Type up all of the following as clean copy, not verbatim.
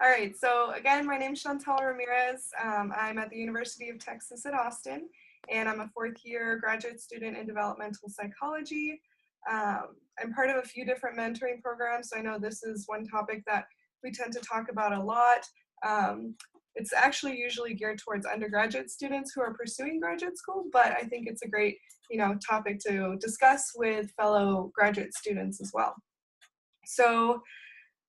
All right, so again, my name is Chantal Ramirez. I'm at the University of Texas at Austin, and I'm a fourth year graduate student in developmental psychology. I'm part of a few different mentoring programs, so I know this is one topic that we tend to talk about a lot. Um, it's actually usually geared towards undergraduate students who are pursuing graduate school, but I think it's a great, topic to discuss with fellow graduate students as well. So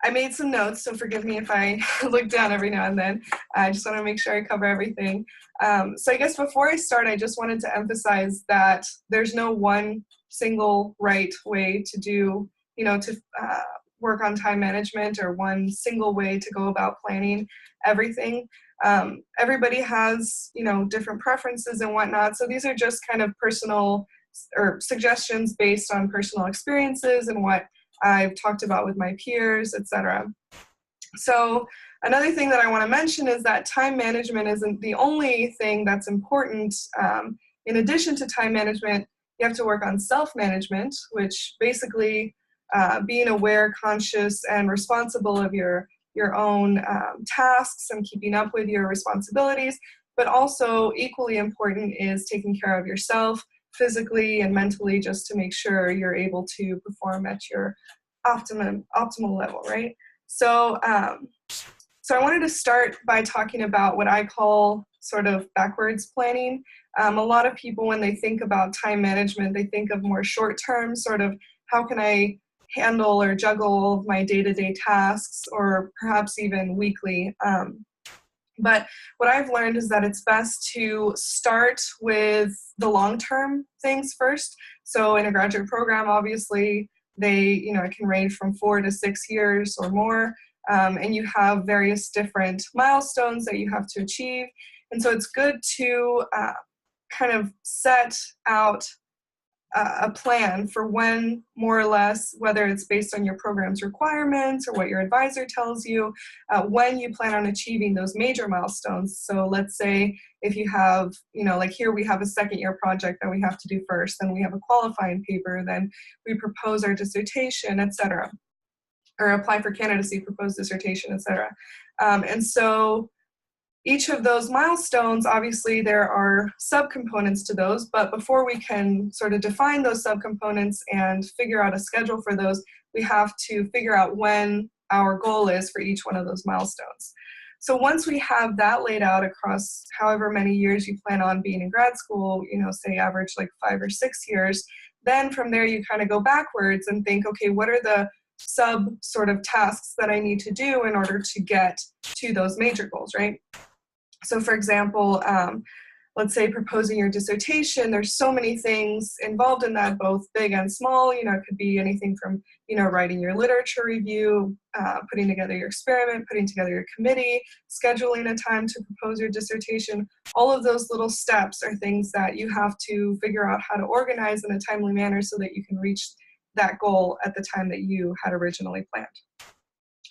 I made some notes, so forgive me if I look down every now and then. I just want to make sure I cover everything. So I guess before I start, I just wanted to emphasize that there's no one single right way to do, to work on time management, or one single way to go about planning everything. Everybody has, different preferences and whatnot. So these are just kind of personal or suggestions based on personal experiences and what I've talked about with my peers, etc. So another thing that I want to mention is that time management isn't the only thing that's important. In addition to time management, you have to work on self-management, which basically being aware, conscious, and responsible of your own tasks and keeping up with your responsibilities. But also equally important is taking care of yourself physically and mentally, just to make sure you're able to perform at your optimal level, right? So, so I wanted to start by talking about what I call sort of backwards planning. A lot of people, when they think about time management, they think of more short-term, sort of how can I handle or juggle my day-to-day tasks, or perhaps even weekly. But what I've learned is that it's best to start with the long-term things first. So in a graduate program, obviously, it can range from 4 to 6 years or more. And you have various different milestones that you have to achieve. And so it's good to kind of set out a plan for when, more or less, whether it's based on your program's requirements or what your advisor tells you, when you plan on achieving those major milestones. So let's say if you have, like here we have a second year project that we have to do first, then we have a qualifying paper, then we propose our dissertation, etc., or apply for candidacy, propose dissertation, etc. And so each of those milestones, obviously there are subcomponents to those, but before we can sort of define those subcomponents and figure out a schedule for those, we have to figure out when our goal is for each one of those milestones. So once we have that laid out across however many years you plan on being in grad school, say average like 5 or 6 years, then from there you kind of go backwards and think, okay, what are the sub sort of tasks that I need to do in order to get to those major goals, right? So for example, let's say proposing your dissertation, there's so many things involved in that, both big and small. It could be anything from, writing your literature review, putting together your experiment, putting together your committee, scheduling a time to propose your dissertation. All of those little steps are things that you have to figure out how to organize in a timely manner so that you can reach that goal at the time that you had originally planned.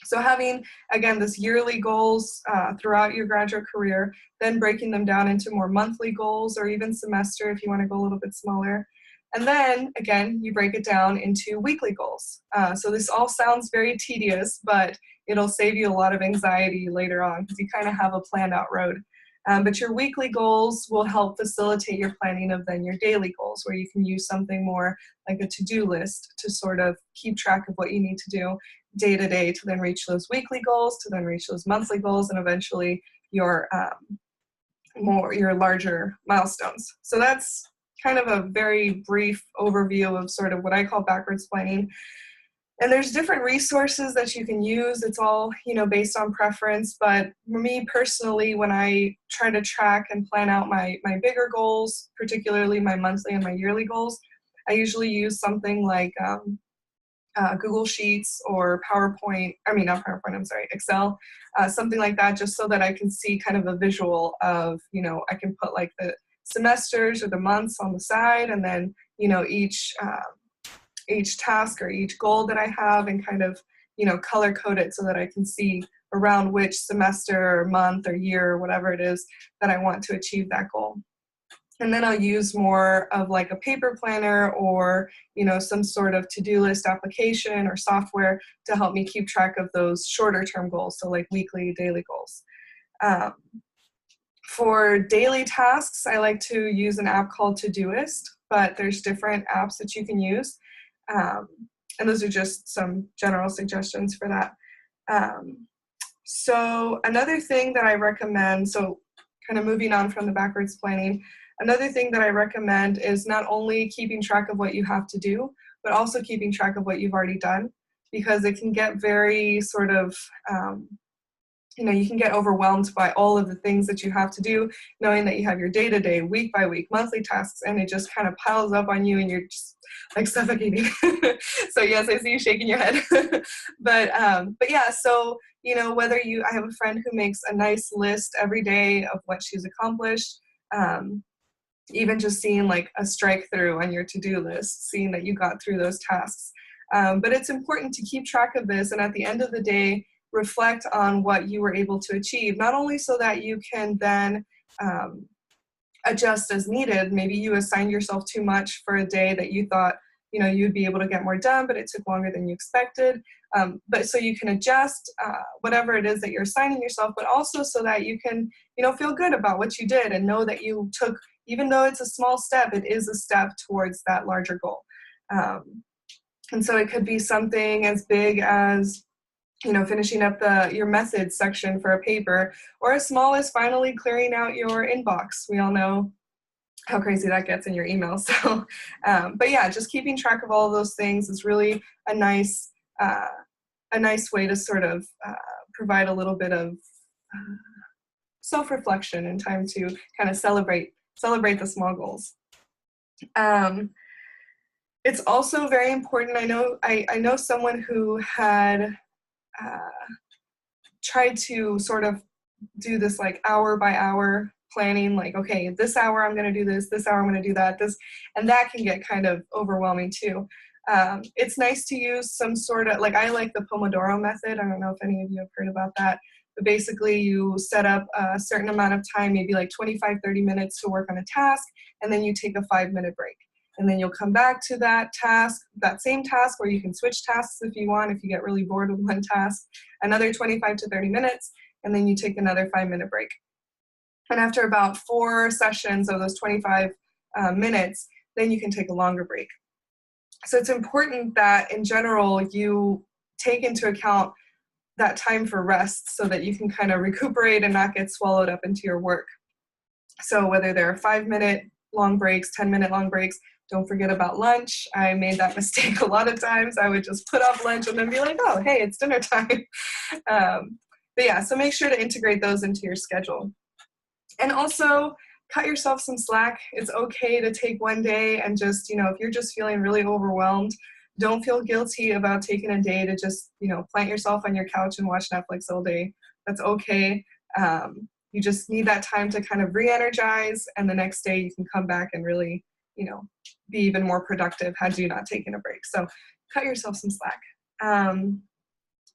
So having, again, this yearly goals throughout your graduate career, then breaking them down into more monthly goals, or even semester if you want to go a little bit smaller. And then, again, you break it down into weekly goals. So this all sounds very tedious, but it'll save you a lot of anxiety later on because you kind of have a planned out road. But your weekly goals will help facilitate your planning of then your daily goals, where you can use something more like a to-do list to sort of keep track of what you need to do day to day to then reach those weekly goals, to then reach those monthly goals, and eventually your larger milestones. So that's kind of a very brief overview of sort of what I call backwards planning. And there's different resources that you can use. It's all, based on preference. But for me personally, when I try to track and plan out my bigger goals, particularly my monthly and my yearly goals, I usually use something like Google Sheets or Excel, something like that, just so that I can see kind of a visual of, I can put like the semesters or the months on the side, and then, each task or each goal that I have, and kind of, color code it so that I can see around which semester or month or year or whatever it is that I want to achieve that goal. And then I'll use more of like a paper planner or, you know, some sort of to-do list application or software to help me keep track of those shorter term goals, so like weekly, daily goals. Um, for daily tasks, I like to use an app called Todoist, but there's different apps that you can use. Um, and those are just some general suggestions for that. So another thing that I recommend, so kind of moving on from the backwards planning, another thing that I recommend is not only keeping track of what you have to do, but also keeping track of what you've already done, because it can get very sort of, you know, you can get overwhelmed by all of the things that you have to do, knowing that you have your day-to-day, week-by-week, monthly tasks, and it just kind of piles up on you and you're just like suffocating. So yes, I see you shaking your head. But yeah, so, you know, I have a friend who makes a nice list every day of what she's accomplished. Even just seeing like a strike through on your to-do list, seeing that you got through those tasks. But it's important to keep track of this, and at the end of the day, reflect on what you were able to achieve, not only so that you can then adjust as needed. Maybe you assigned yourself too much for a day that you thought, you know, you'd be able to get more done, but it took longer than you expected. But so you can adjust whatever it is that you're assigning yourself, but also so that you can, you know, feel good about what you did and know that you took, even though it's a small step, it is a step towards that larger goal. And so it could be something as big as, you know, finishing up your methods section for a paper, or as small as finally clearing out your inbox. We all know how crazy that gets in your email. So, but yeah, just keeping track of all of those things is really a nice way to sort of provide a little bit of self-reflection and time to kind of celebrate the small goals. It's also very important. I know someone who had tried to sort of do this like hour by hour planning, like, okay, this hour I'm going to do this hour I'm going to do that, and that can get kind of overwhelming too. It's nice to use some sort of, like, I like the Pomodoro method. I don't know if any of you have heard about that, but basically you set up a certain amount of time, maybe like 25-30 minutes to work on a task, and then you take a 5-minute break. And then you'll come back to that same task, where you can switch tasks if you want, if you get really bored with one task, another 25 to 30 minutes, and then you take another 5-minute break. And after about 4 sessions of those 25 minutes, then you can take a longer break. So it's important that in general, you take into account that time for rest so that you can kind of recuperate and not get swallowed up into your work. So whether they're 5-minute long breaks, 10-minute long breaks, don't forget about lunch. I made that mistake a lot of times. I would just put off lunch and then be like, oh, hey, it's dinner time. But yeah, so make sure to integrate those into your schedule. And also cut yourself some slack. It's okay to take one day and just, you know, if you're just feeling really overwhelmed, don't feel guilty about taking a day to just, you know, plant yourself on your couch and watch Netflix all day. That's okay. You just need that time to kind of re-energize, and the next day you can come back and really, you know, be even more productive had you not taken a break. So cut yourself some slack.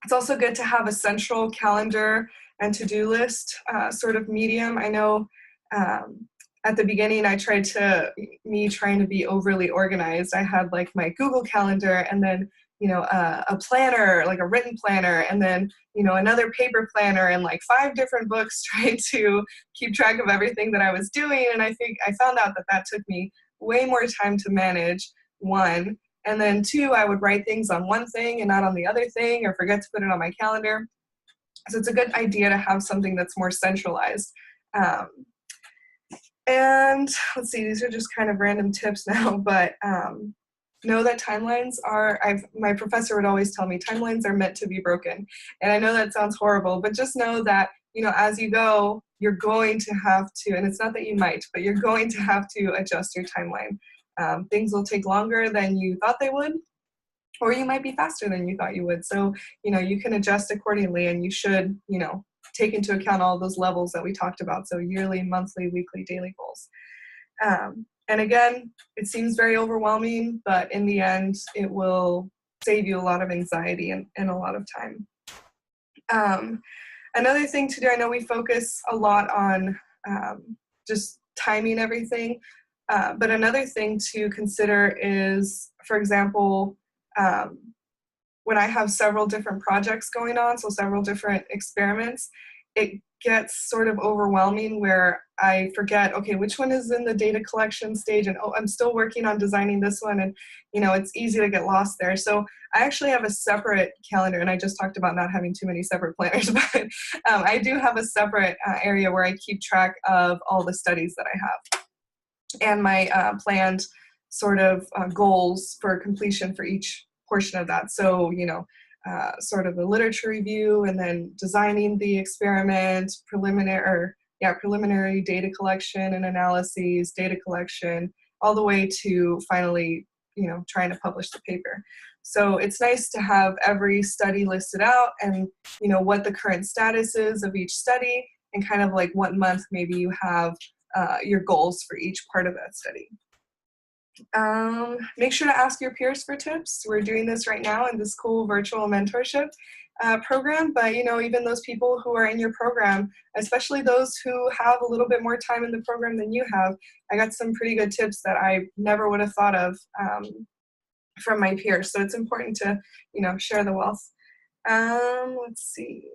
It's also good to have a central calendar and to-do list sort of medium. I know at the beginning trying to be overly organized. I had like my Google Calendar, and then, you know, a planner, like a written planner, and then, you know, another paper planner, and like 5 different books trying to keep track of everything that I was doing. And I think I found out that took me way more time to manage, 1. And then 2, I would write things on one thing and not on the other thing, or forget to put it on my calendar. So it's a good idea to have something that's more centralized. And let's see, these are just kind of random tips now, but know that timelines my professor would always tell me, timelines are meant to be broken. And I know that sounds horrible, but just know that, you know, as you go, you're going to have to, and it's not that you might, but you're going to have to adjust your timeline. Things will take longer than you thought they would, or you might be faster than you thought you would. So, you know, you can adjust accordingly, and you should, you know, take into account all those levels that we talked about. So yearly, monthly, weekly, daily goals. And again, it seems very overwhelming, but in the end, it will save you a lot of anxiety and a lot of time. Another thing to do, I know we focus a lot on just timing everything. But another thing to consider is, for example, when I have several different projects going on, so several different experiments, it gets sort of overwhelming where I forget, okay, which one is in the data collection stage, and oh, I'm still working on designing this one, and it's easy to get lost there. So I actually have a separate calendar, and I just talked about not having too many separate planners, but I do have a separate area where I keep track of all the studies that I have and my planned sort of goals for completion for each portion of that. So, sort of a literature review, and then designing the experiment, preliminary data collection and analyses, data collection, all the way to finally, trying to publish the paper. So it's nice to have every study listed out and, what the current status is of each study, and kind of like what month maybe you have your goals for each part of that study. Make sure to ask your peers for tips. We're doing this right now in this cool virtual mentorship program, but even those people who are in your program, especially those who have a little bit more time in the program than you have, I got some pretty good tips that I never would have thought of from my peers. So it's important to, share the wealth. Let's see.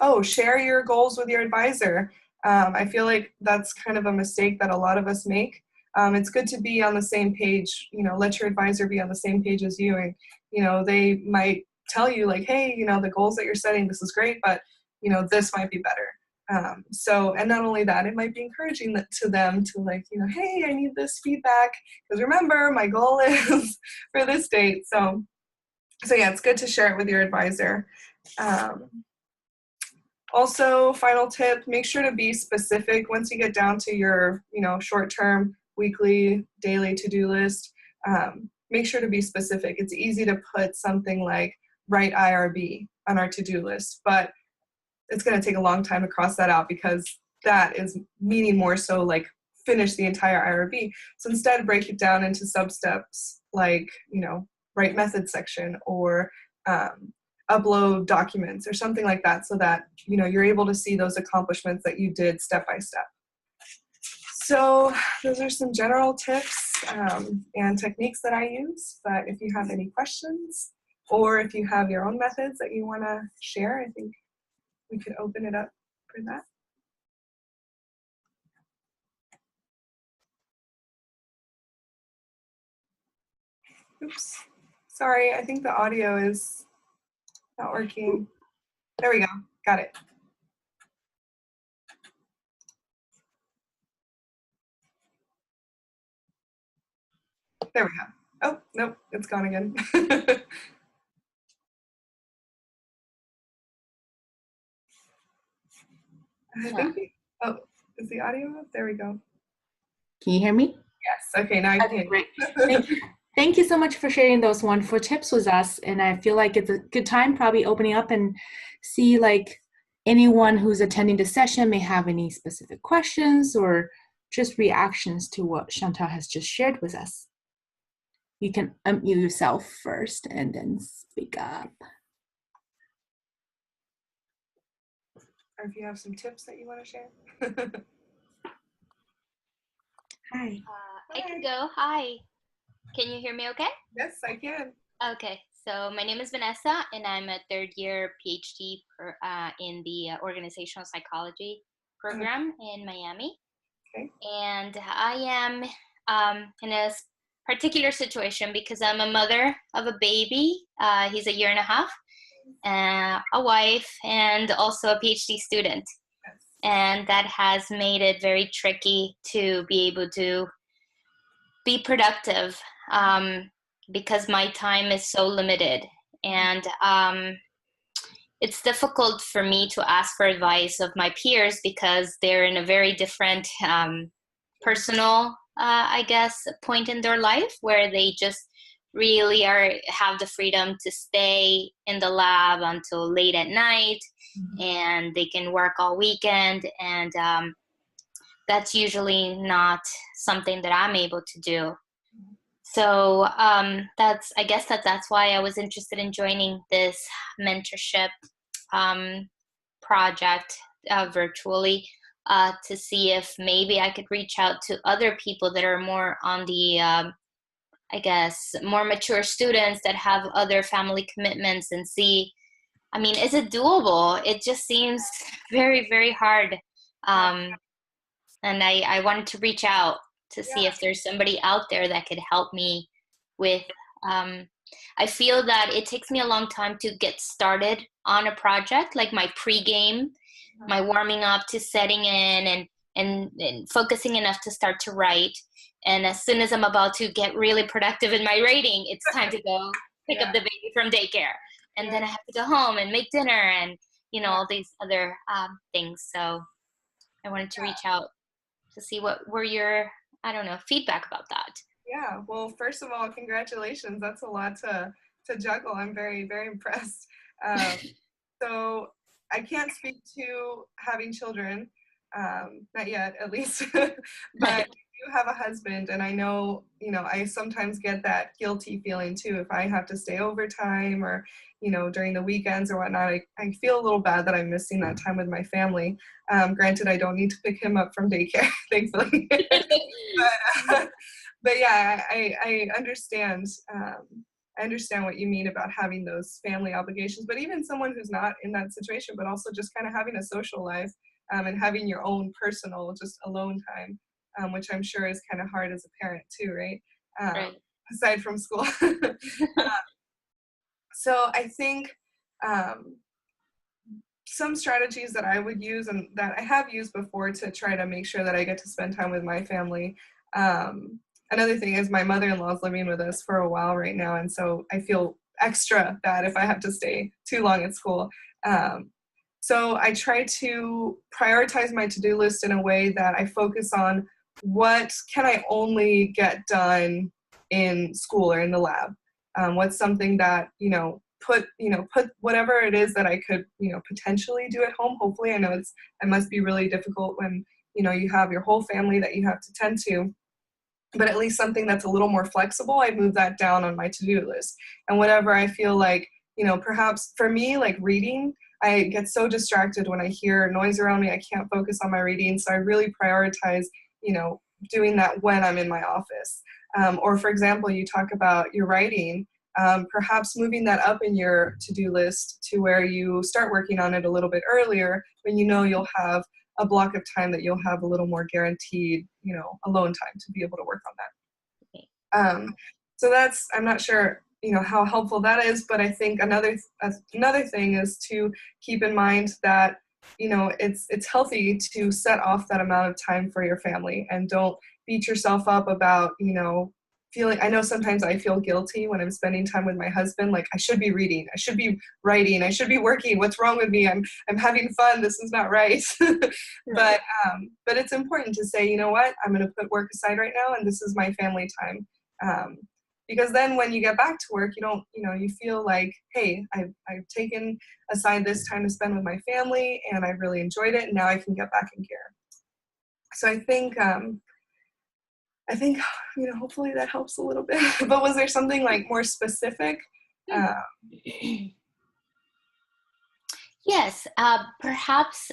Oh, share your goals with your advisor. I feel like that's kind of a mistake that a lot of us make. It's good to be on the same page, let your advisor be on the same page as you. And, they might tell you like, hey, the goals that you're setting, this is great, but, this might be better. And not only that, it might be encouraging to them to like, hey, I need this feedback, because remember, my goal is for this date. So yeah, it's good to share it with your advisor. Also, final tip, make sure to be specific once you get down to your, short-term, weekly, daily to-do list. Make sure to be specific. It's easy to put something like write IRB on our to-do list, but it's going to take a long time to cross that out, because that is meaning more so like finish the entire IRB. So instead, break it down into sub-steps like, write method section, or upload documents or something like that, so that you're able to see those accomplishments that you did step by step. So those are some general tips and techniques that I use, but if you have any questions, or if you have your own methods that you want to share, I think we could open it up for that. Oops, sorry, I think the audio is not working. There we go, got it. There we go. Oh, nope, it's gone again. I think oh, is the audio up? There we go. Can you hear me? Yes, okay, now I can. Great. Thank you so much for sharing those wonderful tips with us. And I feel like it's a good time probably opening up and see like anyone who's attending the session may have any specific questions or just reactions to what Chantal has just shared with us. You can unmute yourself first and then speak up. Or if you have some tips that you want to share. Hi. I can go. Hi. Can you hear me okay? Yes, I can. Okay. So my name is Vanessa, and I'm a third-year PhD in the organizational psychology program in Miami. Okay. And I am in a particular situation because I'm a mother of a baby. He's 1.5 years, a wife, and also a PhD student. Yes. And that has made it very tricky to be able to be productive because my time is so limited. And it's difficult for me to ask for advice of my peers because they're in a very different personal, I guess, point in their life where they just really have the freedom to stay in the lab until late at night, and they can work all weekend, and that's usually not something that I'm able to do. So I guess that's why I was interested in joining this mentorship project virtually. to see if maybe I could reach out to other people that are more on the, I guess, more mature students that have other family commitments and see, I mean, is it doable? It just seems very, very hard. Um, and I wanted to reach out to see Yeah. if there's somebody out there that could help me with, I feel that it takes me a long time to get started on a project, like my pregame, my warming up to setting in and focusing enough to start to write. And as soon as I'm about to get really productive in my writing, it's time to go pick up the baby from daycare. And then I have to go home and make dinner and, you know, all these other things. So I wanted to reach out to see what were your, I don't know, feedback about that. Yeah, well, first of all, congratulations. That's a lot to juggle. I'm very, very impressed. So I can't speak to having children, not yet, at least, but I do have a husband, and I know, you know, I sometimes get that guilty feeling too if I have to stay overtime or, you know, during the weekends or whatnot. I feel a little bad that I'm missing that time with my family. Granted, I don't need to pick him up from daycare, thankfully. But yeah, I understand. I understand what you mean about having those family obligations, but even someone who's not in that situation, but also just kind of having a social life and having your own personal, just alone time, which I'm sure is kind of hard as a parent too, right? Right. Aside from school. So I think some strategies that I would use and that I have used before to try to make sure that I get to spend time with my family. Another thing is my mother-in-law is living with us for a while right now, and so I feel extra bad if I have to stay too long at school. So I try to prioritize my to-do list in a way that I focus on what can I only get done in school or in the lab. What's something that, put whatever it is that I could, potentially do at home. Hopefully, I know it must be really difficult when, you have your whole family that you have to tend to. But at least something that's a little more flexible, I move that down on my to-do list. And whatever I feel like, perhaps for me, like reading, I get so distracted when I hear noise around me. I can't focus on my reading. So I really prioritize, doing that when I'm in my office. Or for example, you talk about your writing, perhaps moving that up in your to-do list to where you start working on it a little bit earlier when you'll have a block of time that you'll have a little more guaranteed, alone time to be able to work on that. So that's, I'm not sure, how helpful that is, but I think another thing is to keep in mind that, it's healthy to set off that amount of time for your family and don't beat yourself up about, feeling. I know sometimes I feel guilty when I'm spending time with my husband, like I should be reading, I should be writing, I should be working. What's wrong with me? I'm having fun. This is not right. But it's important to say, you know what, I'm going to put work aside right now, and this is my family time. Because then when you get back to work, you don't, you feel like, hey, I've taken aside this time to spend with my family, and I really enjoyed it, and now I can get back in gear. So I think, hopefully that helps a little bit. But was there something like more specific? Yes, perhaps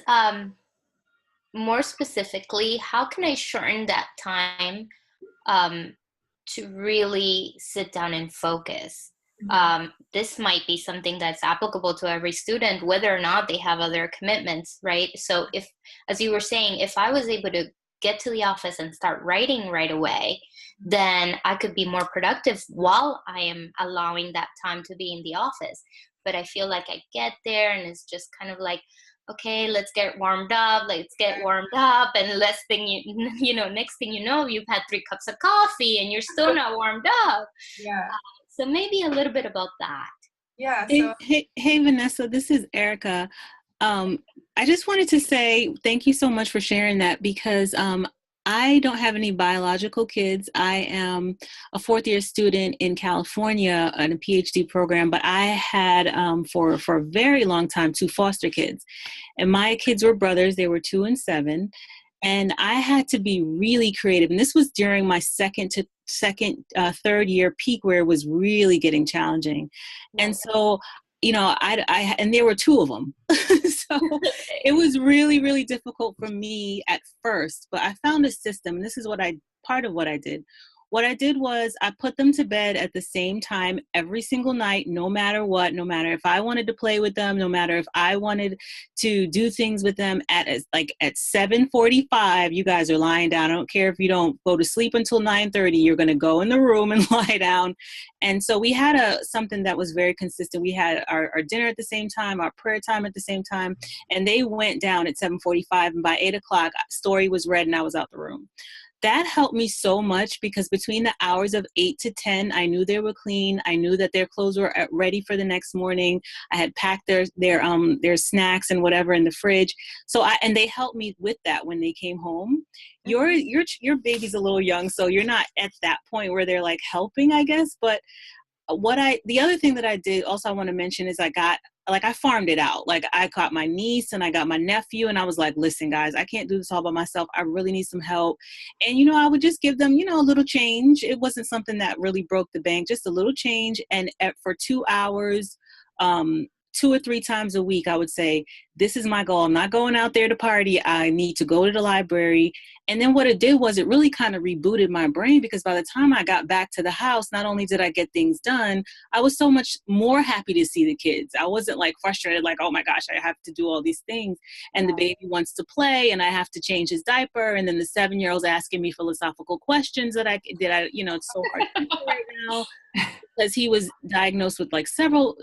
more specifically, how can I shorten that time to really sit down and focus? This might be something that's applicable to every student, whether or not they have other commitments, right? So if, as you were saying, if I was able to get to the office and start writing right away, then I could be more productive while I am allowing that time to be in the office. But I feel like I get there and it's just kind of like, okay, let's get warmed up, and next thing you know, you've had 3 cups of coffee and you're still not warmed up. Yeah. So maybe a little bit about that. Yeah. So hey, Vanessa, this is Erica. I just wanted to say thank you so much for sharing that, because I don't have any biological kids. I am a 4th-year student in California in a PhD program, but I had for a very long time 2 foster kids. And my kids were brothers. They were 2 and 7. And I had to be really creative. And this was during my third year peak where it was really getting challenging. And so, and there were 2 of them. So it was really, really difficult for me at first, but I found a system. And this is part of what I did. What I did was I put them to bed at the same time every single night, no matter what, no matter if I wanted to play with them, no matter if I wanted to do things with them at 7:45, you guys are lying down. I don't care if you don't go to sleep until 9:30, you're going to go in the room and lie down. And so we had something that was very consistent. We had our dinner at the same time, our prayer time at the same time, and they went down at 7:45, and by 8 o'clock, story was read and I was out the room. That helped me so much because between the hours of 8 to 10, I knew they were clean. I knew that their clothes were ready for the next morning. I had packed their snacks and whatever in the fridge. And they helped me with that when they came home. Your baby's a little young, so you're not at that point where they're like helping, I guess. But the other thing that I did also I want to mention is I farmed it out. Like I got my niece and I got my nephew and I was like, listen guys, I can't do this all by myself. I really need some help. And, I would just give them, a little change. It wasn't something that really broke the bank, just a little change. And for 2 hours, 2 or 3 times a week, I would say, this is my goal. I'm not going out there to party. I need to go to the library. And then what it did was it really kind of rebooted my brain because by the time I got back to the house, not only did I get things done, I was so much more happy to see the kids. I wasn't like frustrated, like, oh my gosh, I have to do all these things. And the baby wants to play and I have to change his diaper. And then the 7-year-old's asking me philosophical questions it's so hard to do right now. Because he was diagnosed with like several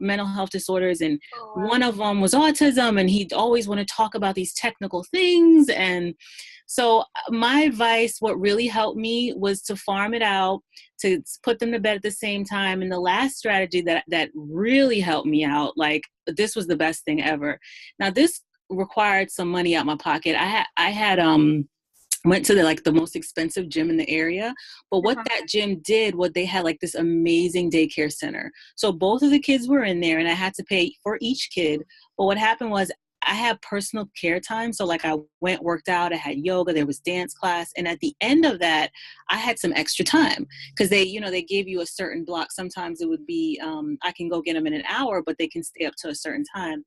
mental health disorders, and one of them was autism, and he'd always want to talk about these technical things. And so my advice, what really helped me was to farm it out, to put them to bed at the same time. And the last strategy that really helped me out, like this was the best thing ever. Now this required some money out my pocket. I had went to the most expensive gym in the area. But what that gym did, they had like this amazing daycare center. So both of the kids were in there and I had to pay for each kid. But what happened was I had personal care time. So like I worked out, I had yoga, there was dance class. And at the end of that, I had some extra time because they gave you a certain block. Sometimes it would be, I can go get them in an hour, but they can stay up to a certain time.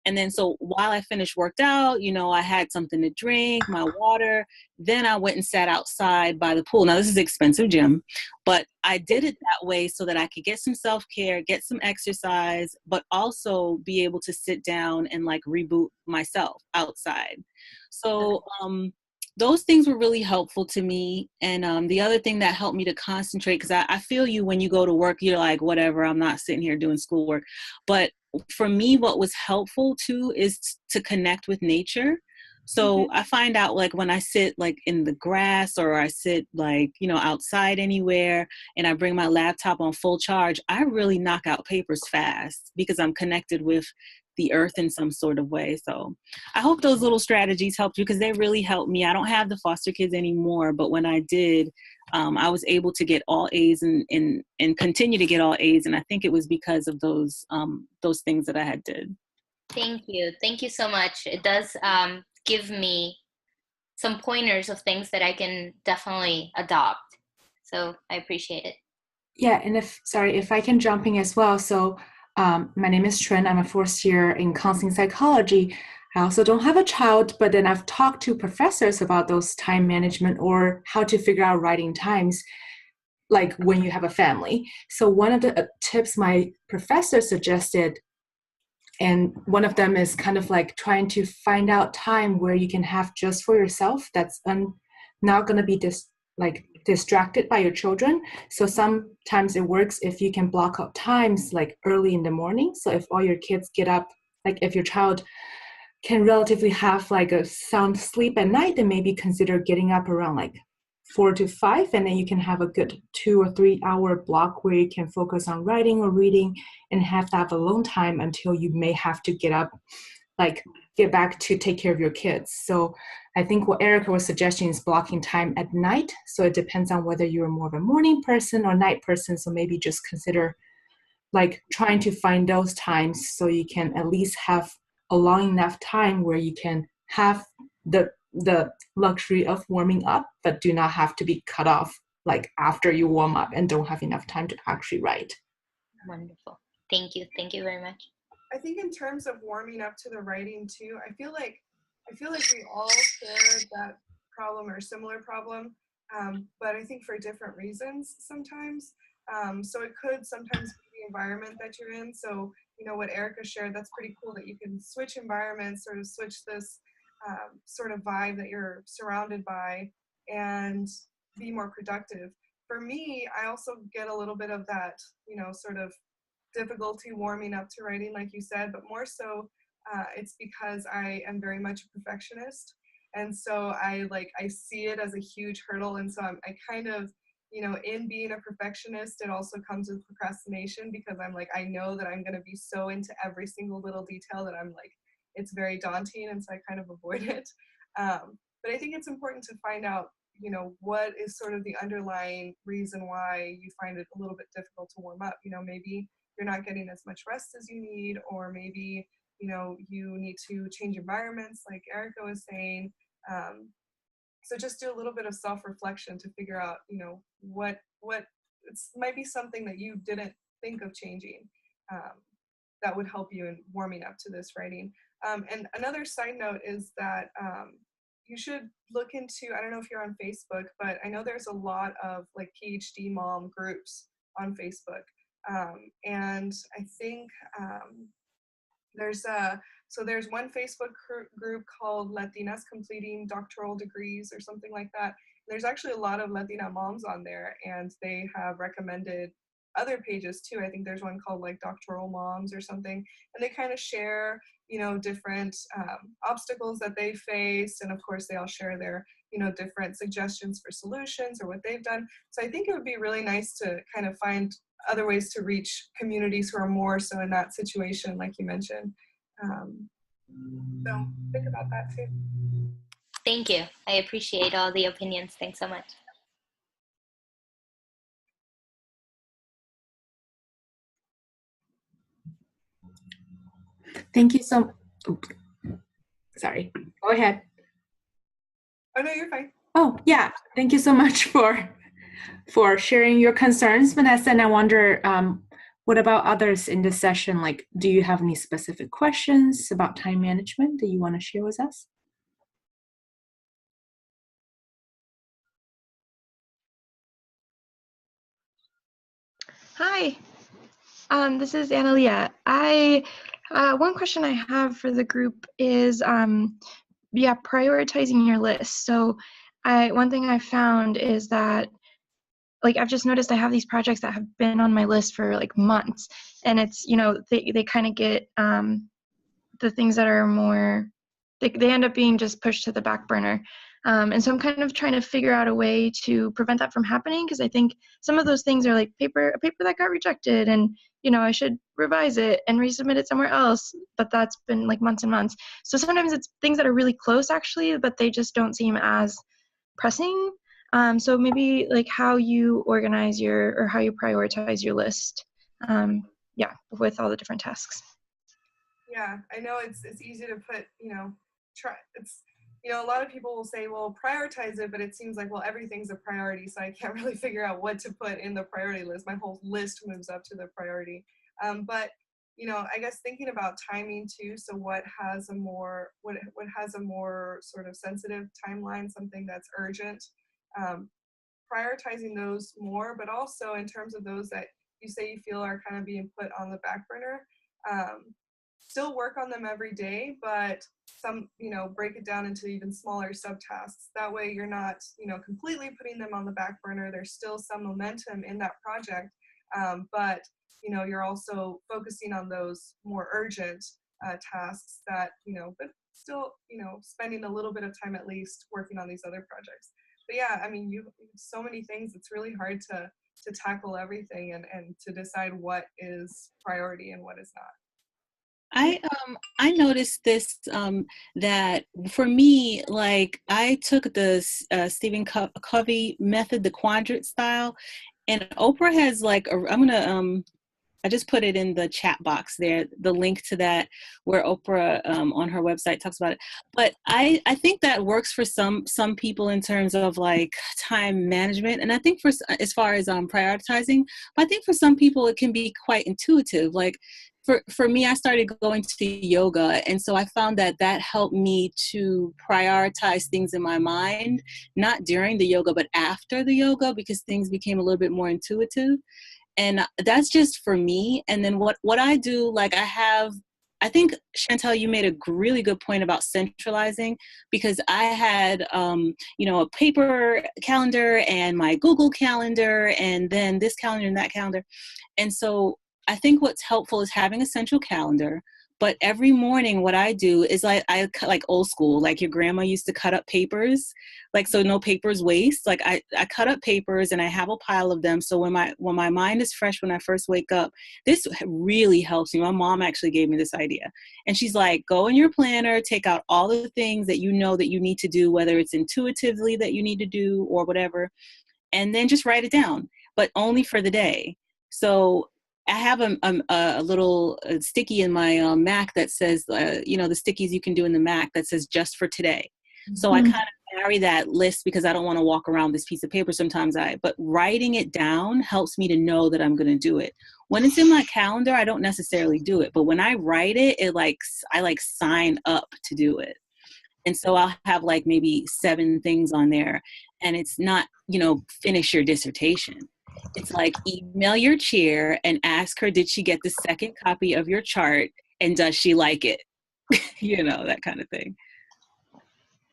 And then so while I finished worked out, I had something to drink, my water. Then I went and sat outside by the pool. Now this is an expensive gym, but I did it that way so that I could get some self-care, get some exercise, but also be able to sit down and like reboot myself outside. So those things were really helpful to me. And the other thing that helped me to concentrate, because I feel you when you go to work, you're like, whatever, I'm not sitting here doing schoolwork. But for me, what was helpful too is to connect with nature. So I find out like when I sit like in the grass or I sit like, outside anywhere and I bring my laptop on full charge, I really knock out papers fast because I'm connected with the earth in some sort of way. So I hope those little strategies helped you because they really helped me. I don't have the foster kids anymore, but when I did, I was able to get all A's and continue to get all A's. And I think it was because of those things that I had did. Thank you. Thank you so much. It does give me some pointers of things that I can definitely adopt. So I appreciate it. Yeah, and if I can jump in as well. So my name is Trin. I'm a fourth year in counseling psychology. I also don't have a child, but then I've talked to professors about those time management or how to figure out writing times, like when you have a family. So one of the tips my professor suggested, and one of them is kind of like trying to find out time where you can have just for yourself that's not going to be distracted by your children. So sometimes it works if you can block out times like early in the morning. So if all your kids get up, like if your child can relatively have like a sound sleep at night, then maybe consider getting up around like 4 to 5, and then you can have a good 2 or 3 hour block where you can focus on writing or reading and have that alone time until you may have to get up, like get back to take care of your kids. So I think what Erica was suggesting is blocking time at night. So it depends on whether you're more of a morning person or night person. So maybe just consider like trying to find those times so you can at least have a long enough time where you can have the luxury of warming up, but do not have to be cut off like after you warm up and don't have enough time to actually write. Wonderful. Thank you. Thank you very much. I think in terms of warming up to the writing too, I feel like we all share that problem or similar problem, but I think for different reasons sometimes. So it could sometimes be the environment that you're in. So, you know, what Erica shared, that's pretty cool that you can switch environments, sort of switch this sort of vibe that you're surrounded by and be more productive. For me, I also get a little bit of that, you know, sort of difficulty warming up to writing, like you said, but more so it's because I am very much a perfectionist. And so I see it as a huge hurdle. And so I kind of, you know, in being a perfectionist, it also comes with procrastination because I'm like, I know that I'm going to be so into every single little detail that I'm like, it's very daunting. And so I kind of avoid it. But I think it's important to find out, you know, what is sort of the underlying reason why you find it a little bit difficult to warm up. You know, maybe you're not getting as much rest as you need, or maybe, you know, you need to change environments like Erica was saying. So just do a little bit of self-reflection to figure out, you know, what it might be something that you didn't think of changing that would help you in warming up to this writing. And another side note is that you should look into, I don't know if you're on Facebook, but I know there's a lot of like PhD mom groups on Facebook. And I think there's one Facebook group called Latinas Completing Doctoral Degrees or something like that. There's actually a lot of Latina moms on there, and they have recommended other pages too. I think there's one called like Doctoral Moms or something, and they kind of share, you know, different obstacles that they faced, and of course they all share their, you know, different suggestions for solutions or what they've done. So I think it would be really nice to kind of find other ways to reach communities who are more so in that situation, like you mentioned. So think about that too. Thank you. I appreciate all the opinions. Thanks so much. Thank you so. Oops. Sorry. Go ahead. Oh no, you're fine. Oh yeah. Thank you so much for sharing your concerns, Vanessa. And I wonder, what about others in this session? Like, do you have any specific questions about time management that you want to share with us? Hi, this is Analia. One question I have for the group is, prioritizing your list. So, one thing I found is that, like, I've just noticed I have these projects that have been on my list for like months, and it's, you know, they kind of get the things that are more, they end up being just pushed to the back burner. And so I'm kind of trying to figure out a way to prevent that from happening, because I think some of those things are like a paper that got rejected, and, you know, I should revise it and resubmit it somewhere else, but that's been like months and months. So sometimes it's things that are really close actually, but they just don't seem as pressing. So maybe like how you organize or how you prioritize your list, with all the different tasks. Yeah, I know it's easy to put, you know, a lot of people will say, well, prioritize it, but it seems like, well, everything's a priority, so I can't really figure out what to put in the priority list. My whole list moves up to the priority. But, you know, I guess thinking about timing too, so what has a more sort of sensitive timeline, something that's urgent, prioritizing those more, but also in terms of those that you say you feel are kind of being put on the back burner, still work on them every day, but break it down into even smaller subtasks. That way you're not, completely putting them on the back burner. There's still some momentum in that project, but, you're also focusing on those more urgent tasks that, but still, spending a little bit of time at least working on these other projects. But yeah, I mean, you so many things, it's really hard to tackle everything and to decide what is priority and what is not. I noticed this, that for me, like, I took the Stephen Covey method, the quadrant style, and Oprah has like I just put it in the chat box there, the link to that, where Oprah on her website talks about it. But I think that works for some people in terms of like time management. And I think as far as prioritizing, but I think for some people it can be quite intuitive. Like, for me, I started going to yoga. And so I found that that helped me to prioritize things in my mind, not during the yoga, but after the yoga, because things became a little bit more intuitive. And that's just for me. And then what I do, like I think, Chantel, you made a really good point about centralizing, because I had, a paper calendar and my Google calendar, and then this calendar and that calendar. And so I think what's helpful is having a central calendar. But every morning, what I do is I cut, like old school, like your grandma used to cut up papers, like so no papers waste. Like I cut up papers and I have a pile of them. So when my mind is fresh when I first wake up, this really helps me. My mom actually gave me this idea, and she's like, go in your planner, take out all the things that you know that you need to do, whether it's intuitively that you need to do or whatever, and then just write it down, but only for the day. So I have a little sticky in my Mac that says, the stickies you can do in the Mac that says just for today. So I kind of carry that list because I don't want to walk around this piece of paper sometimes. But writing it down helps me to know that I'm going to do it. When it's in my calendar, I don't necessarily do it. But when I write it, I sign up to do it. And so I'll have like maybe 7 things on there, and it's not, finish your dissertation. It's like email your chair and ask her, did she get the second copy of your chart and does she like it? That kind of thing.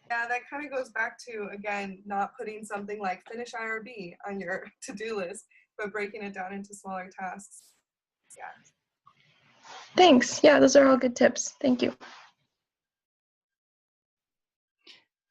Yeah, that kind of goes back to, again, not putting something like finish IRB on your to-do list, but breaking it down into smaller tasks. Yeah. Thanks. Yeah, those are all good tips. Thank you.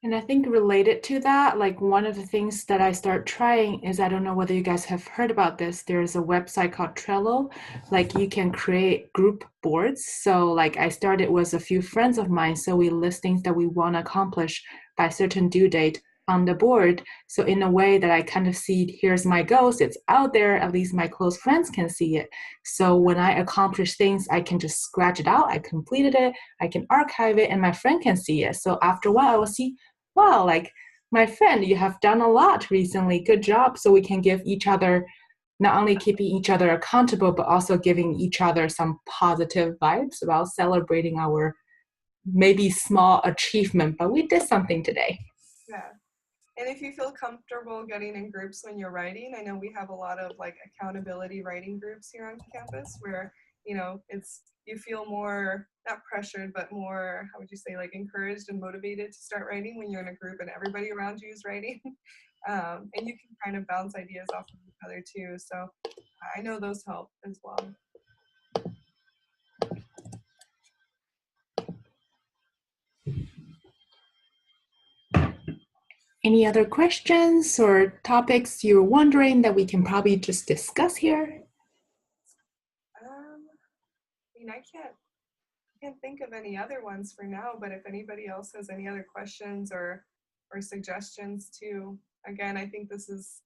And I think related to that, like one of the things that I start trying is, I don't know whether you guys have heard about this, there's a website called Trello. Like you can create group boards. So like I started with a few friends of mine. So we list things that we want to accomplish by a certain due date on the board. So in a way that I kind of see, here's my goals, it's out there, at least my close friends can see it. So when I accomplish things, I can just scratch it out, I completed it, I can archive it, and my friend can see it. So after a while, I will see, wow, like my friend, you have done a lot recently, good job. So we can give each other, not only keeping each other accountable, but also giving each other some positive vibes about celebrating our maybe small achievement, but we did something today. Yeah. And if you feel comfortable getting in groups when you're writing, I know we have a lot of like accountability writing groups here on campus where, you feel more, not pressured, but more, how would you say, like encouraged and motivated to start writing when you're in a group and everybody around you is writing. And you can kind of bounce ideas off of each other too. So I know those help as well. Any other questions or topics you're wondering that we can probably just discuss here? I can't think of any other ones for now, but if anybody else has any other questions or suggestions too, again, I think this is,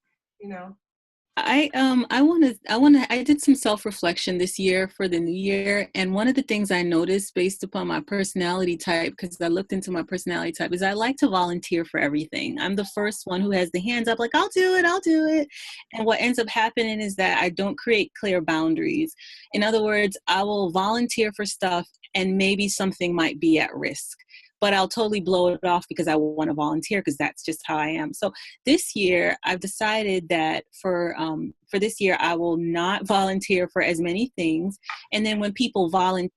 I did some self-reflection this year for the new year. And one of the things I noticed based upon my personality type, because I looked into my personality type, is I like to volunteer for everything. I'm the first one who has the hands up, like, I'll do it. And what ends up happening is that I don't create clear boundaries. In other words, I will volunteer for stuff and maybe something might be at risk, but I'll totally blow it off because I want to volunteer, because that's just how I am. So this year, I've decided that for this year, I will not volunteer for as many things. And then when people volunteer,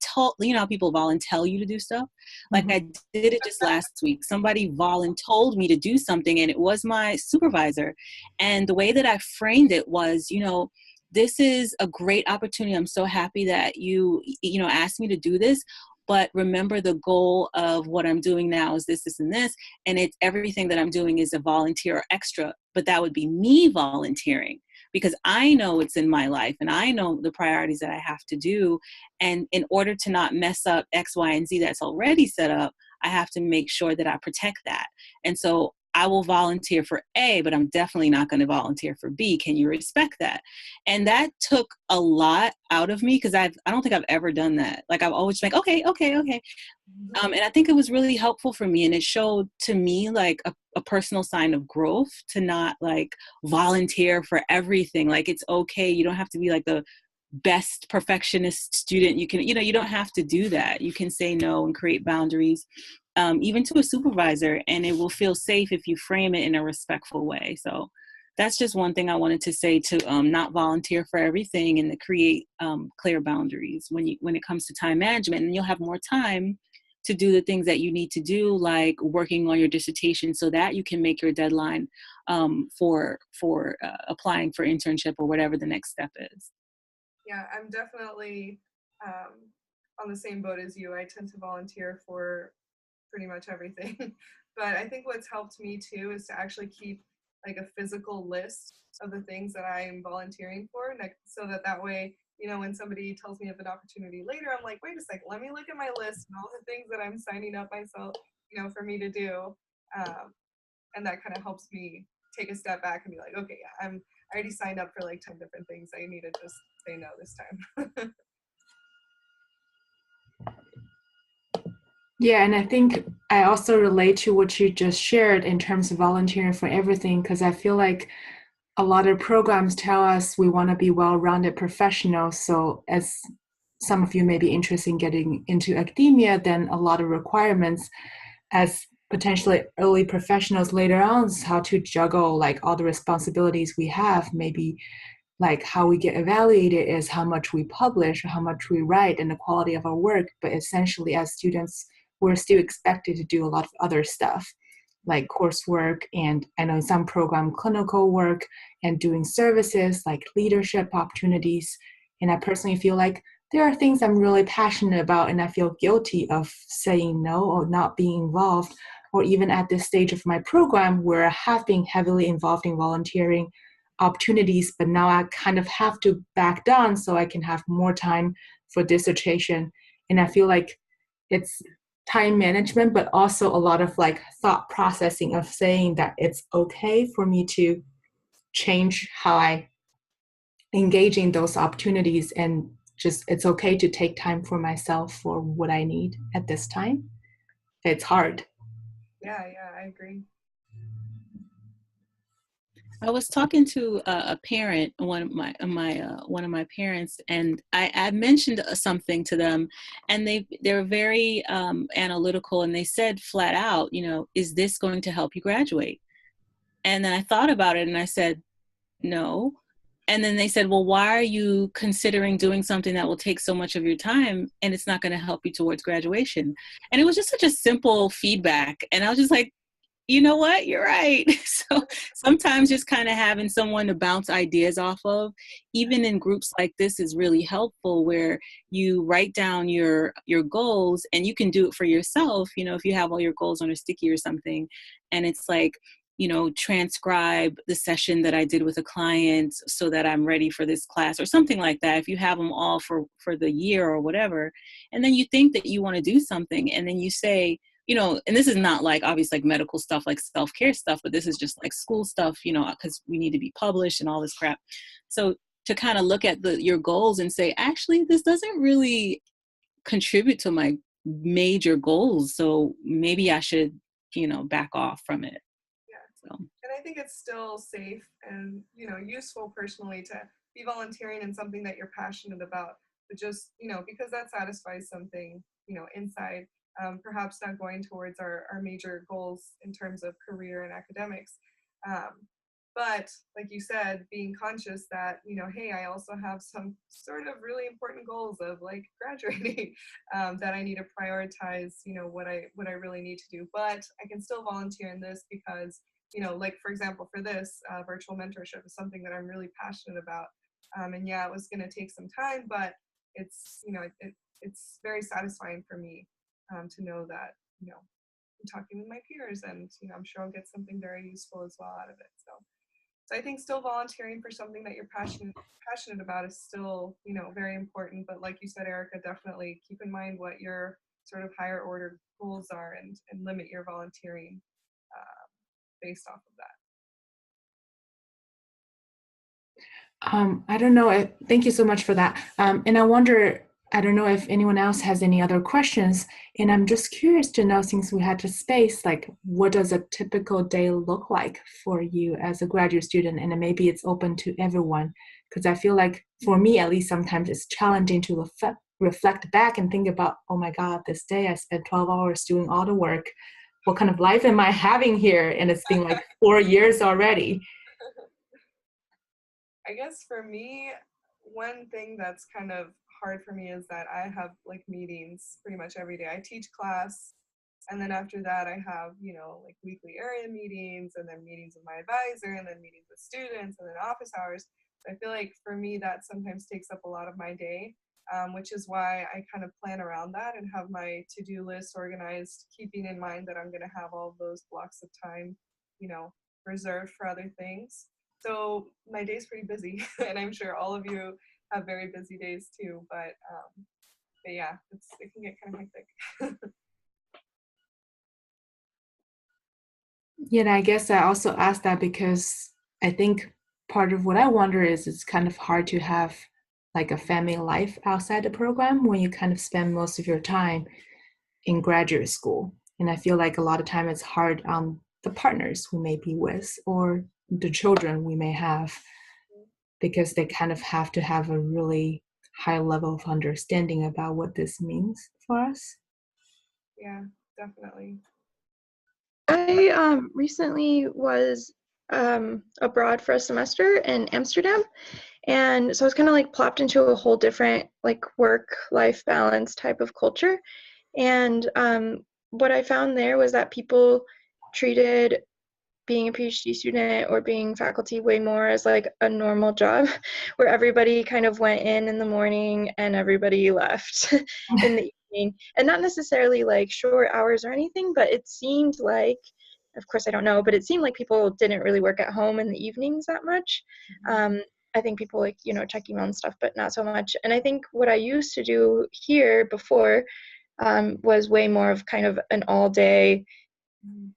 how people volunteer you to do stuff? Like I did it just last week. Somebody told me to do something, and it was my supervisor. And the way that I framed it was, this is a great opportunity. I'm so happy that you asked me to do this. But remember, the goal of what I'm doing now is this, and this, and it's everything that I'm doing is a volunteer or extra, but that would be me volunteering because I know it's in my life and I know the priorities that I have to do. And in order to not mess up X, Y, and Z that's already set up, I have to make sure that I protect that. And so I will volunteer for A, but I'm definitely not going to volunteer for B. Can you respect that? And that took a lot out of me because I don't think I've ever done that. Like I've always been like, okay. And I think it was really helpful for me. And it showed to me like a personal sign of growth to not like volunteer for everything. Like it's okay. You don't have to be like the best perfectionist student. You can, you don't have to do that. You can say no and create boundaries, even to a supervisor, and it will feel safe if you frame it in a respectful way. So that's just one thing I wanted to say, to not volunteer for everything, and to create clear boundaries when it comes to time management. And you'll have more time to do the things that you need to do, like working on your dissertation, so that you can make your deadline for applying for internship or whatever the next step is. Yeah, I'm definitely on the same boat as you. I tend to volunteer for pretty much everything. But I think what's helped me too is to actually keep like a physical list of the things that I'm volunteering for, so that way, when somebody tells me of an opportunity later, I'm like, wait a second, let me look at my list and all the things that I'm signing up myself, for me to do. And that kind of helps me take a step back and be like, okay, yeah, I already signed up for like 10 different things. I need to just say no this time. Yeah, and I think I also relate to what you just shared in terms of volunteering for everything, because I feel like a lot of programs tell us we want to be well-rounded professionals. So as some of you may be interested in getting into academia, then a lot of requirements as potentially early professionals later on is how to juggle like all the responsibilities we have. Maybe like how we get evaluated is how much we publish or how much we write and the quality of our work. But essentially as students, we're still expected to do a lot of other stuff like coursework, and I know some program clinical work and doing services like leadership opportunities. And I personally feel like there are things I'm really passionate about, and I feel guilty of saying no or not being involved, or even at this stage of my program where I have been heavily involved in volunteering opportunities, but now I kind of have to back down so I can have more time for dissertation. And I feel like it's time management, but also a lot of like thought processing of saying that it's okay for me to change how I engage in those opportunities, and just it's okay to take time for myself for what I need at this time. It's hard. Yeah, I agree. I was talking to a parent, one of my parents, and I mentioned something to them, and they're very analytical, and they said flat out, is this going to help you graduate? And then I thought about it, and I said, no. And then they said, well, why are you considering doing something that will take so much of your time and it's not going to help you towards graduation? And it was just such a simple feedback, and I was just like, you know what? You're right. So sometimes just kind of having someone to bounce ideas off of, even in groups like this, is really helpful, where you write down your goals, and you can do it for yourself. If you have all your goals on a sticky or something, and it's like, transcribe the session that I did with a client so that I'm ready for this class or something like that. If you have them all for the year or whatever, and then you think that you want to do something, and then you say, and this is not like obviously like medical stuff, like self-care stuff, but this is just like school stuff, because we need to be published and all this crap. So to kind of look at your goals and say, actually, this doesn't really contribute to my major goals. So maybe I should, back off from it. Yeah. So. And I think it's still safe and, useful personally to be volunteering in something that you're passionate about, but just, because that satisfies something, inside. Perhaps not going towards our major goals in terms of career and academics. But like you said, being conscious that, hey, I also have some sort of really important goals of like graduating that I need to prioritize, what I really need to do. But I can still volunteer in this because, like for example, for this virtual mentorship is something that I'm really passionate about. And yeah, it was going to take some time, but it's, it's very satisfying for me. To know that, I'm talking with my peers, and, I'm sure I'll get something very useful as well out of it. So I think still volunteering for something that you're passionate about is still, very important. But like you said, Erica, definitely keep in mind what your sort of higher order goals are, and limit your volunteering based off of that. I don't know. Thank you so much for that. And I don't know if anyone else has any other questions. And I'm just curious to know, since we had to space, like what does a typical day look like for you as a graduate student? And maybe it's open to everyone, Because I feel like for me, at least, sometimes it's challenging to reflect back and think about, oh my God, this day I spent 12 hours doing all the work. What kind of life am I having here? And it's been like 4 years already. I guess for me, one thing that's kind of hard for me is that I have like meetings pretty much every day. I teach class, and then after that I have, like weekly area meetings, and then meetings with my advisor, and then meetings with students, and then office hours. So I feel like for me that sometimes takes up a lot of my day, which is why I kind of plan around that and have my to-do list organized, keeping in mind that I'm going to have all of those blocks of time, reserved for other things. So my day's pretty busy, and I'm sure all of you have very busy days too. But yeah, it can get kind of hectic. Yeah, and I guess I also asked that because I think part of what I wonder is it's kind of hard to have like a family life outside the program when you kind of spend most of your time in graduate school. And I feel like a lot of time it's hard on the partners we may be with or the children we may have, because they kind of have to have a really high level of understanding about what this means for us. Yeah, definitely. I recently was abroad for a semester in Amsterdam, and so I was kind of like plopped into a whole different like work-life balance type of culture. And what I found there was that people treated being a PhD student or being faculty way more as like a normal job, where everybody kind of went in the morning and everybody left in the evening, and not necessarily like short hours or anything, but it seemed like, of course I don't know, but it seemed like people didn't really work at home in the evenings that much. I think people like, check email and stuff, but not so much. And I think what I used to do here before was way more of kind of an all day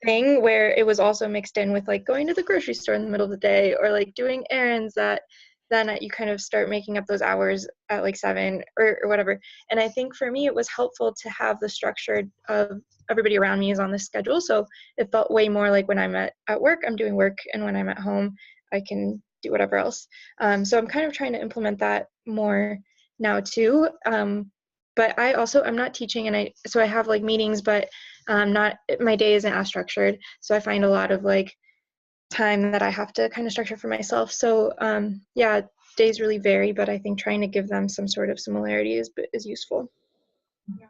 thing, where it was also mixed in with like going to the grocery store in the middle of the day, or like doing errands that then you kind of start making up those hours at like 7 or whatever. And I think for me it was helpful to have the structure of everybody around me is on the schedule, so it felt way more like when I'm at work I'm doing work, and when I'm at home I can do whatever else. So I'm kind of trying to implement that more now too. But I'm not teaching, and I have like meetings, but not, my day isn't as structured. So I find a lot of like time that I have to kind of structure for myself. So yeah, days really vary, but I think trying to give them some sort of similarity is useful. Yeah,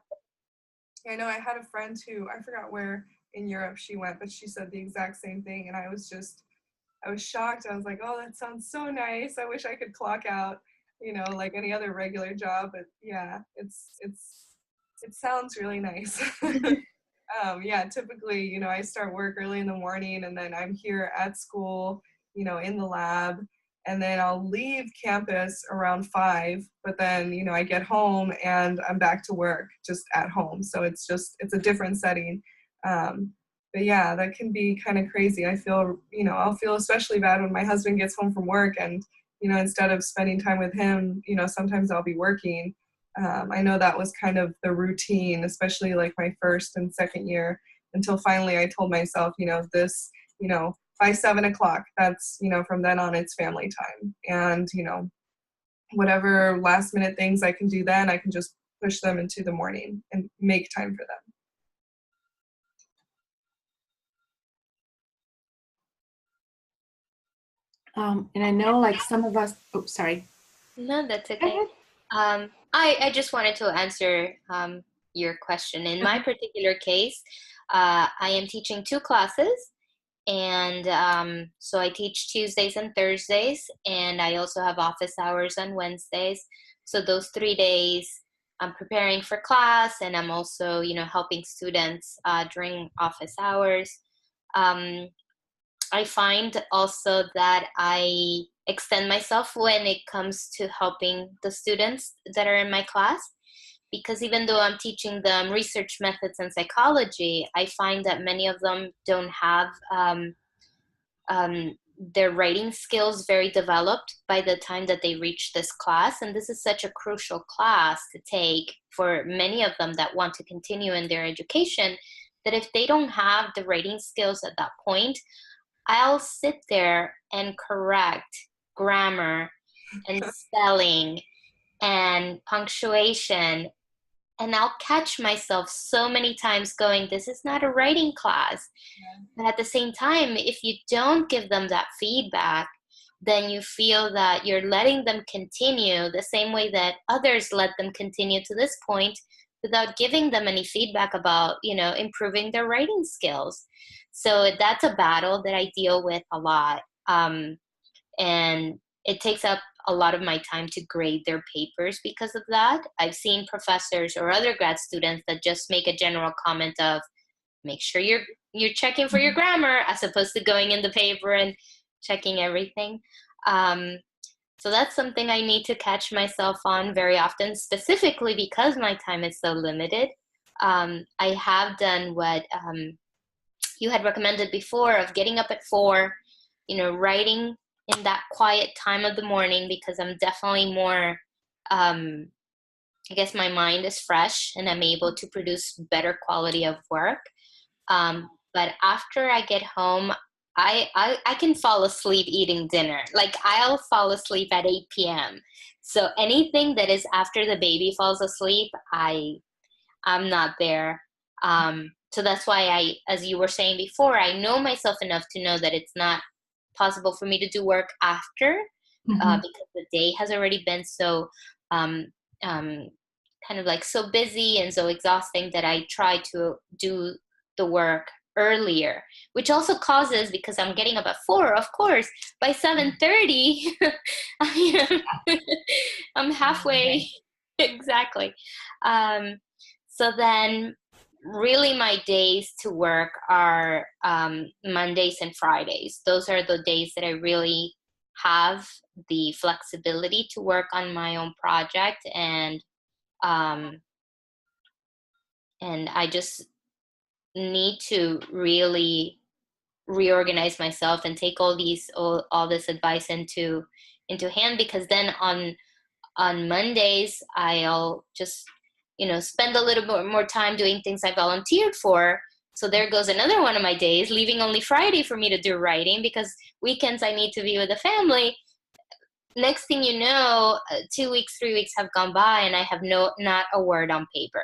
I know I had a friend who, I forgot where in Europe she went, but she said the exact same thing, and I was shocked. I was like, oh, that sounds so nice. I wish I could clock out, like any other regular job. But yeah, it sounds really nice. Yeah, typically, I start work early in the morning, and then I'm here at school, in the lab, and then I'll leave campus around 5, but then, I get home and I'm back to work just at home. So it's a different setting. But yeah, that can be kind of crazy. I feel, I'll feel especially bad when my husband gets home from work and, instead of spending time with him, sometimes I'll be working. I know that was kind of the routine, especially like my first and second year, until finally I told myself, this, by 7 o'clock, that's, from then on it's family time. And, whatever last minute things I can do then, I can just push them into the morning and make time for them. And I know like some of us, oh, sorry. No, that's okay. I just wanted to answer your question. In my particular case, I am teaching 2 classes, and so I teach Tuesdays and Thursdays, and I also have office hours on Wednesdays. So those 3 days I'm preparing for class, and I'm also, helping students during office hours. I find also that I extend myself when it comes to helping the students that are in my class, because even though I'm teaching them research methods and psychology, I find that many of them don't have their writing skills very developed by the time that they reach this class. And this is such a crucial class to take for many of them that want to continue in their education, that if they don't have the writing skills at that point, I'll sit there and correct grammar and spelling and punctuation. And I'll catch myself so many times going, this is not a writing class. But at the same time, if you don't give them that feedback, then you feel that you're letting them continue the same way that others let them continue to this point without giving them any feedback about, improving their writing skills. So that's a battle that I deal with a lot. And it takes up a lot of my time to grade their papers because of that. I've seen professors or other grad students that just make a general comment of, make sure you're checking for your grammar, as opposed to going in the paper and checking everything. So that's something I need to catch myself on very often, specifically because my time is so limited. I have done what you had recommended before, of getting up at 4, writing in that quiet time of the morning, because I'm definitely more, I guess my mind is fresh and I'm able to produce better quality of work. But after I get home, I can fall asleep eating dinner. Like, I'll fall asleep at 8 p.m. So anything that is after the baby falls asleep, I'm not there. So that's why as you were saying before, I know myself enough to know that it's not possible for me to do work after, because the day has already been so kind of like so busy and so exhausting that I try to do the work earlier, which also causes, because I'm getting up at 4, of course, by 7:30, I'm halfway. Exactly. So then really my days to work are Mondays and Fridays. Those are the days that I really have the flexibility to work on my own project, and I just need to really reorganize myself and take all this advice into hand, because then on Mondays I'll just spend a little bit more time doing things I volunteered for. So there goes another one of my days, leaving only Friday for me to do writing, because weekends I need to be with the family. Next thing you know, 2 weeks, 3 weeks have gone by and I have not a word on paper.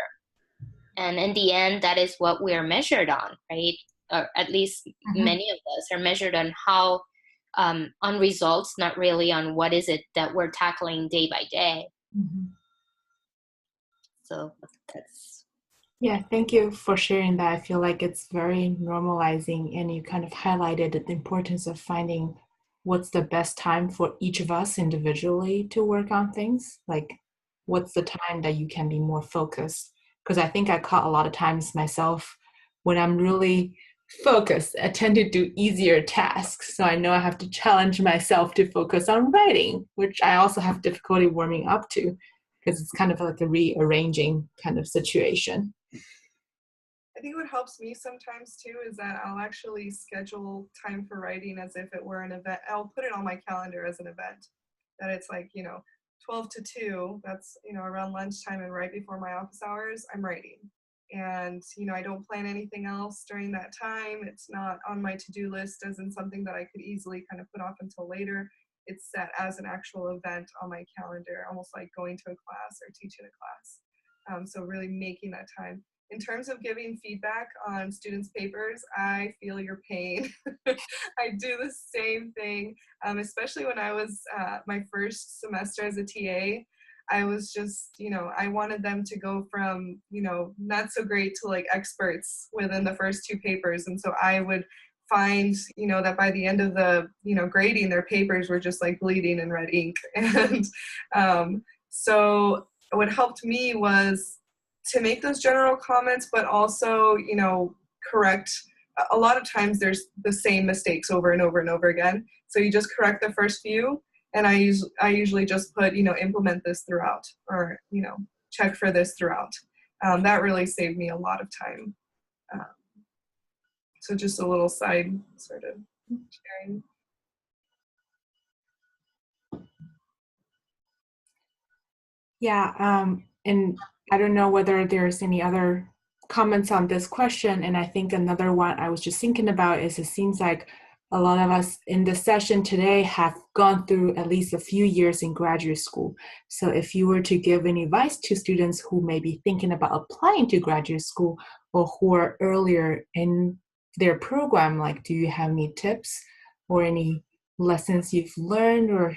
And in the end, that is what we are measured on, right? Or at least many of us are measured on how, on results, not really on what is it that we're tackling day by day. So that's. Yeah, thank you for sharing that. I feel like it's very normalizing, and you kind of highlighted the importance of finding what's the best time for each of us individually to work on things. Like, what's the time that you can be more focused? Because I think I caught a lot of times myself, when I'm really focused, I tend to do easier tasks. So I know I have to challenge myself to focus on writing, which I also have difficulty warming up to, because it's kind of like a rearranging kind of situation. I think what helps me sometimes too is that I'll actually schedule time for writing as if it were an event. I'll put it on my calendar as an event, that it's like, 12 to 2, that's, around lunchtime and right before my office hours, I'm writing. And, I don't plan anything else during that time. It's not on my to-do list as in something that I could easily kind of put off until later. It's set as an actual event on my calendar, almost like going to a class or teaching a class. So really making that time. In terms of giving feedback on students' papers, I feel your pain. I do the same thing, especially when I was my first semester as a TA. I was just, I wanted them to go from, not so great to like experts within the first 2 papers. And so I would find, that by the end of the, grading, their papers were just like bleeding in red ink. And so what helped me was to make those general comments, but also, correct. A lot of times there's the same mistakes over and over and over again. So you just correct the first few, and I usually just put, implement this throughout, or, check for this throughout. That really saved me a lot of time. So just a little side sort of sharing. Yeah, and I don't know whether there's any other comments on this question. And I think another one I was just thinking about is, it seems like a lot of us in the session today have gone through at least a few years in graduate school. So if you were to give any advice to students who may be thinking about applying to graduate school or who are earlier in their program, like, do you have any tips or any lessons you've learned or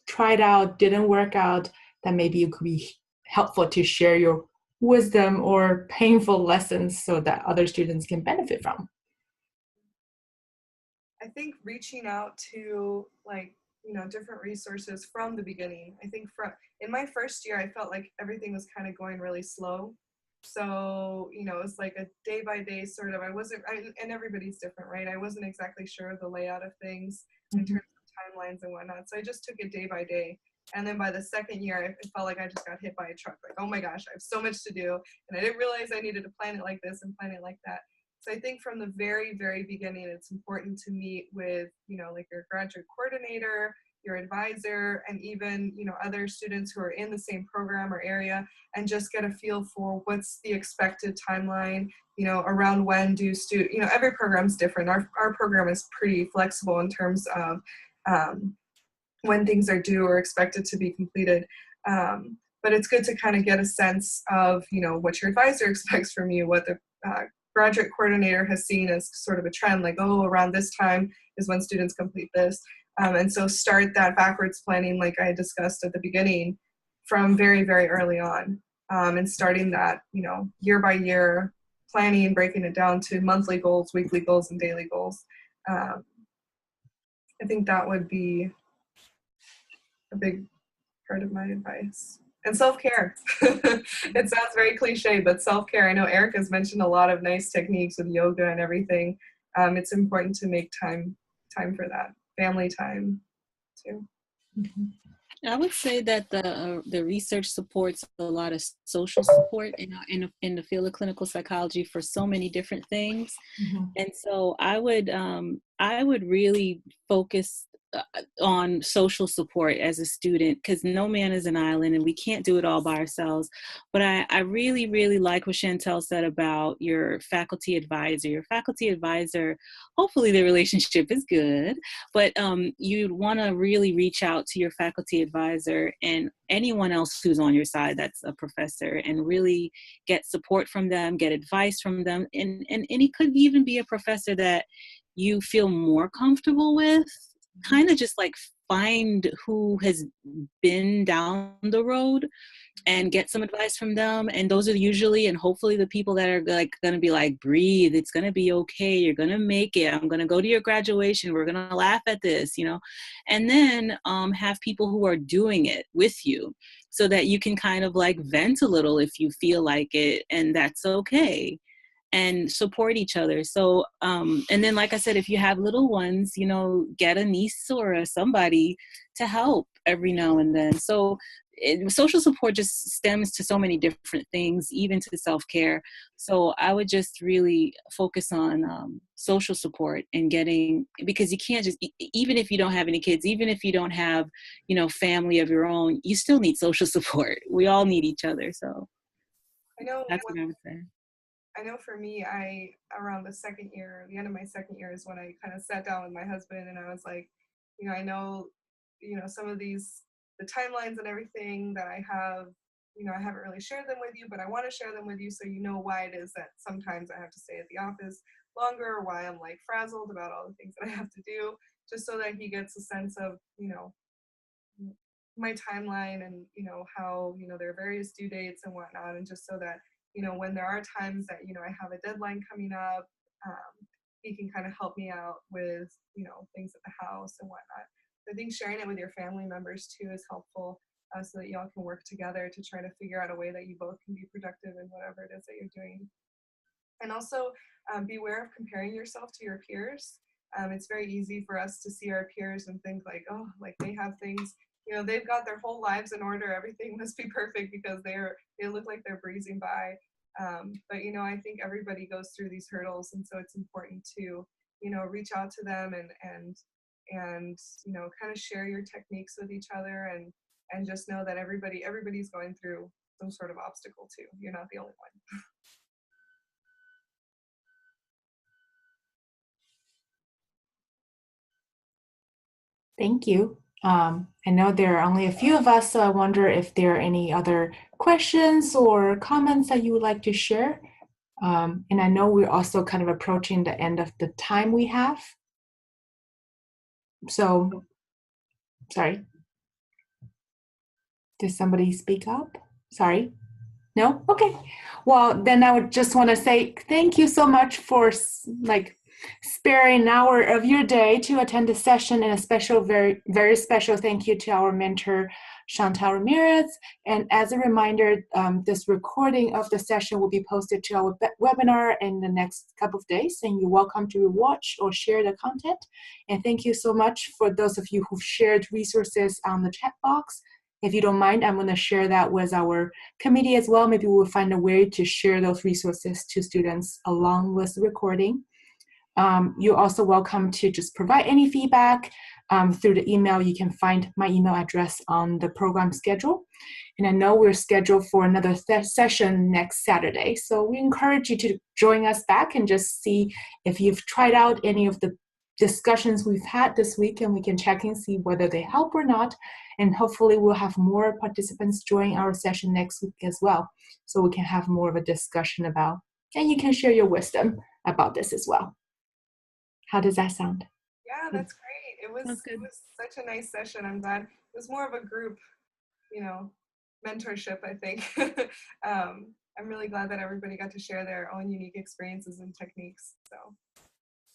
tried out, didn't work out, that maybe you could be helpful to share your wisdom or painful lessons so that other students can benefit from? I think reaching out to, like, different resources from the beginning. I think in my first year, I felt like everything was kind of going really slow. So, it was like a day by day sort of, and everybody's different, right? I wasn't exactly sure of the layout of things in terms of timelines and whatnot. So I just took it day by day. And then by the second year, it felt like I just got hit by a truck. Like, oh my gosh, I have so much to do. And I didn't realize I needed to plan it like this and plan it like that. So I think from the very, very beginning, it's important to meet with, like your graduate coordinator, your advisor, and even, other students who are in the same program or area, and just get a feel for what's the expected timeline, around when do every program's different. Our program is pretty flexible in terms of when things are due or expected to be completed. But it's good to kind of get a sense of, what your advisor expects from you, what the graduate coordinator has seen as sort of a trend, like, oh, around this time is when students complete this. And so start that backwards planning, like I discussed at the beginning, from very, very early on, and starting that, year by year planning, breaking it down to monthly goals, weekly goals, and daily goals. I think that would be a big part of my advice. And self-care. It sounds very cliche, but self-care. I know Erica's mentioned a lot of nice techniques with yoga and everything. It's important to make time for that. Family time too. I would say that the research supports a lot of social support in the field of clinical psychology for so many different things. Mm-hmm. And so I would really focus on social support as a student, because no man is an island and we can't do it all by ourselves. But I really, really like what Chantel said about your faculty advisor. Your faculty advisor, hopefully the relationship is good, but you'd want to really reach out to your faculty advisor and anyone else who's on your side that's a professor, and really get support from them, get advice from them. And it could even be a professor that you feel more comfortable with. Kind of just like find who has been down the road and get some advice from them. And those are usually and hopefully the people that are like going to be like, breathe, it's going to be okay, you're going to make it, I'm going to go to your graduation, we're going to laugh at this, and then have people who are doing it with you so that you can kind of like vent a little if you feel like it, and that's okay, and support each other. So, and then, like I said, if you have little ones, get a niece or somebody to help every now and then. So social support just stems to so many different things, even to self-care. So I would just really focus on social support and because you can't just, even if you don't have any kids, even if you don't have, family of your own, you still need social support. We all need each other. So I know that's what I would say. I know for me, around the end of my second year is when I kind of sat down with my husband and I was like, I know, some of the timelines and everything that I have, I haven't really shared them with you, but I want to share them with you so you know why it is that sometimes I have to stay at the office longer, or why I'm like frazzled about all the things that I have to do, just so that he gets a sense of, my timeline and, how, there are various due dates and whatnot, and just so that when there are times that, I have a deadline coming up, he can kind of help me out with, things at the house and whatnot. I think sharing it with your family members too is helpful, so that y'all can work together to try to figure out a way that you both can be productive in whatever it is that you're doing. And also beware of comparing yourself to your peers. It's very easy for us to see our peers and think like, oh, like they have things, they've got their whole lives in order. Everything must be perfect because they look like they're breezing by. But, I think everybody goes through these hurdles. And so it's important to, reach out to them and kind of share your techniques with each other, and just know that everybody's going through some sort of obstacle too. You're not the only one. Thank you. I know there are only a few of us, so I wonder if there are any other questions or comments that you would like to share. And I know we're also kind of approaching the end of the time we have. So, sorry. Did somebody speak up? Sorry. No? Okay. Well, then I would just want to say thank you so much for sparing an hour of your day to attend the session, and a special, very, very special thank you to our mentor, Chantal Ramirez. And as a reminder, this recording of the session will be posted to our webinar in the next couple of days, and you're welcome to watch or share the content. And thank you so much for those of you who've shared resources on the chat box. If you don't mind, I'm going to share that with our committee as well. Maybe we'll find a way to share those resources to students along with the recording. You're also welcome to just provide any feedback through the email. You can find my email address on the program schedule. And I know we're scheduled for another session next Saturday. So we encourage you to join us back and just see if you've tried out any of the discussions we've had this week, and we can check and see whether they help or not. And hopefully we'll have more participants join our session next week as well, so we can have more of a discussion about, and you can share your wisdom about this as well. How does that sound? Yeah, that's great. It was such a nice session. I'm glad it was more of a group, mentorship, I think. I'm really glad that everybody got to share their own unique experiences and techniques. So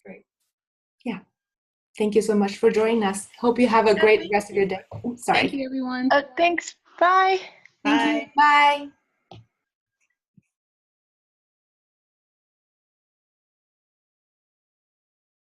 great. Yeah. Thank you so much for joining us. Hope you have a great rest of your day. Sorry. Thank you, everyone. Thanks. Bye. Bye. Thank you. Bye.